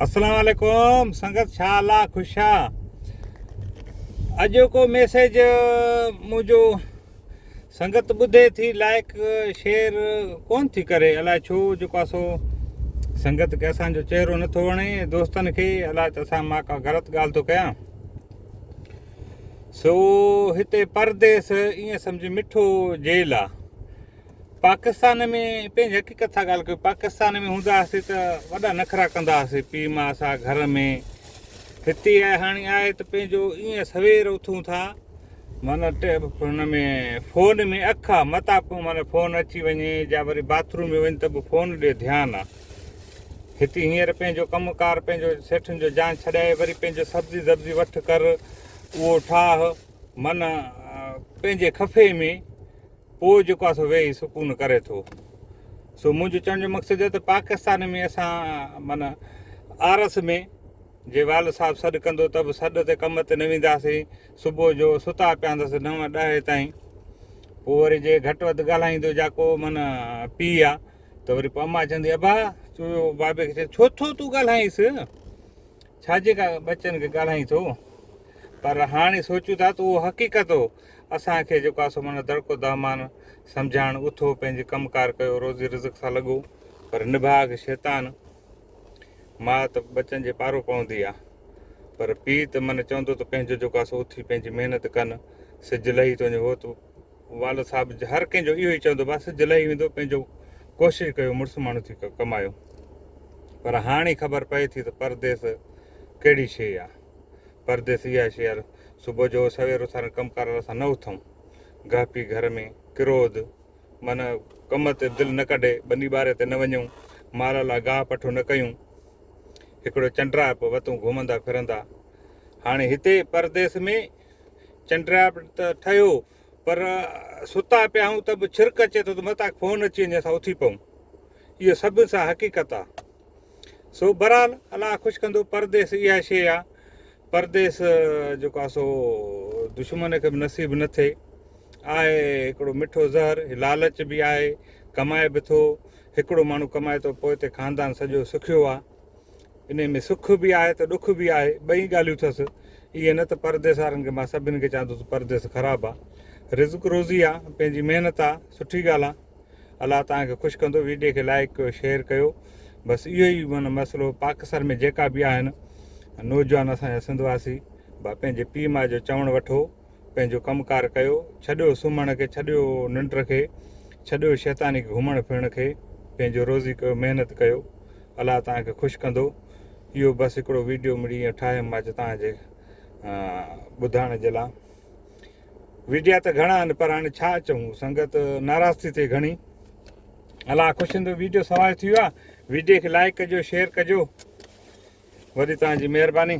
अस्सलाम वालेकुम संगत शाला खुशा अजो को मैसेज मुझो संगत बुधे थी लाइक शेयर कौन थी करे अला छो जो कासो संगत के असा जो चेहरो न थो वणे दोस्तन के अला तसा मां का गलत गाल तो कया सो हिते परदेस इं समझ मिठो जेल आ पाकिस्तान में पंहिंजी हक़ीक़त सां ॻाल्हि कयूं पाकिस्तान में हूंदासीं त वॾा नखरा कंदासीं पीउ मां असां घर में हिते आहे हाणे आहे त पंहिंजो ईअं सवेर उथूं था माना हुन में फ़ोन में अख आहे मता पोइ माना फ़ोन अची वञे या वरी बाथरूम में वञ त बि फ़ोन ॾे ध्यानु आहे हिते हींअर पंहिंजो कमुकारु पंहिंजो सेठनि जो जान छॾाए वरी पंहिंजो सब्ज़ी वब्ज़ी वठि कर उहो ठाह माना पंहिंजे खफ़े में पोइ जेको आहे सो वेही सुकून करे थो सो मुंहिंजो चवण जो मक़सदु आहे त पाकिस्तान में असां माना आरस में जे वाल साहब सॾु कंदो त बि सॾ ते कम ते न वेंदासीं सुबुह जो सुता पिया हूंदासीं 9-10 ताईं पोइ वरी जे घटि वधि ॻाल्हाईंदो या को माना पीउ आहे त वरी पोइ अम्मा चवंदी अबा तूं बाबे खे चए छो थो तूं ॻाल्हाईंसि छाजे का बचनि खे ॻाल्हाईं थो पर हाणे सोचूं था त उहो हक़ीक़त हो असांखे जेको आहे सो माना दड़को दामान सम्झाइणु उथो पंहिंजे कमुकार कयो रोज़ी रिज़्क़ सां लॻो पर निभाग शैतान मां त बचनि जे पारो पवंदी आहे पर पीउ त माना चवंदो त पंहिंजो जेको आहे सो उथी पंहिंजी महिनत कनि सिजु लही थो वञे उहो त वाल साहब हर कंहिंजो इहो ई चवंदो आहे सिजु लही वेंदो पंहिंजो कोशिशि कयो मुड़ुसु माण्हू थी कमायो पर हाणे ख़बर पए थी त परदेस कहिड़ी शइ आहे परदेस इहा शइ आहे सुबुह जो सवेर उथण कमुकार असां न उथूं गाह पी घर में क्रोध माना कम ते दिलि न कढे ॿनी ॿारे ते न वञूं माल लाइ गाह पठो न कयूं हिकिड़ो चंडरा पोइ वतूं घुमंदा फिरंदा हाणे हिते परदेस में चंडरा त ठहियो पर सुता पिया आहियूं त बि छिरक अचे थो त मथां फ़ोन अची वञे असां उथी पऊं इहो सभिनि सां हक़ीक़त आहे सो बहरहाल अलाह ख़ुशि कंदो परदेस इहा शइ आहे परदेस जेको आहे सो दुश्मन खे बि नसीबु न थिए आहे हिकिड़ो मिठो ज़हर लालच बि आहे कमाए बि थो हिकिड़ो माण्हू कमाए थो पोइ हिते ख़ानदान सॼो सुखियो आहे इन में सुख बि आहे त ॾुख बि आहे ॿई ॻाल्हियूं अथसि इहे न त परदेस वारनि खे मां सभिनि खे चवां थो त परदेस ख़राबु आहे रिज़्क़ रोज़ी आहे पंहिंजी महिनत आहे सुठी ॻाल्हि आहे अलाह तव्हांखे ख़ुशि कंदो वीडियो खे लाइक कयो शेयर कयो बसि इहो ई माना मसिलो पाकिस्तान में जेका बि आहिनि नौजवान असांजा सिंधवासी भाई पंहिंजे पीउ माउ जो चवणु वठो पंहिंजो कमुकारु कयो छॾियो सुम्हण खे छॾियो निंड खे छॾियो शैतानी घुमण फिरण खे पंहिंजो रोज़ी कयो महिनत कयो अलाह तव्हांखे ख़ुशि कंदो इहो बसि हिकिड़ो वीडियो मिड़ी ईअं ठाहियुमि मां तव्हांजे ॿुधाइण जे लाइ वीडिया त घणा आहिनि पर हाणे छा चऊं संगत नाराज़ थी थिए घणी अलाह ख़ुशि कंदो वीडियो सवाइ थी वियो आहे वीडियो खे लाइक कजो शेयर कजो वरी तव्हांजी महिरबानी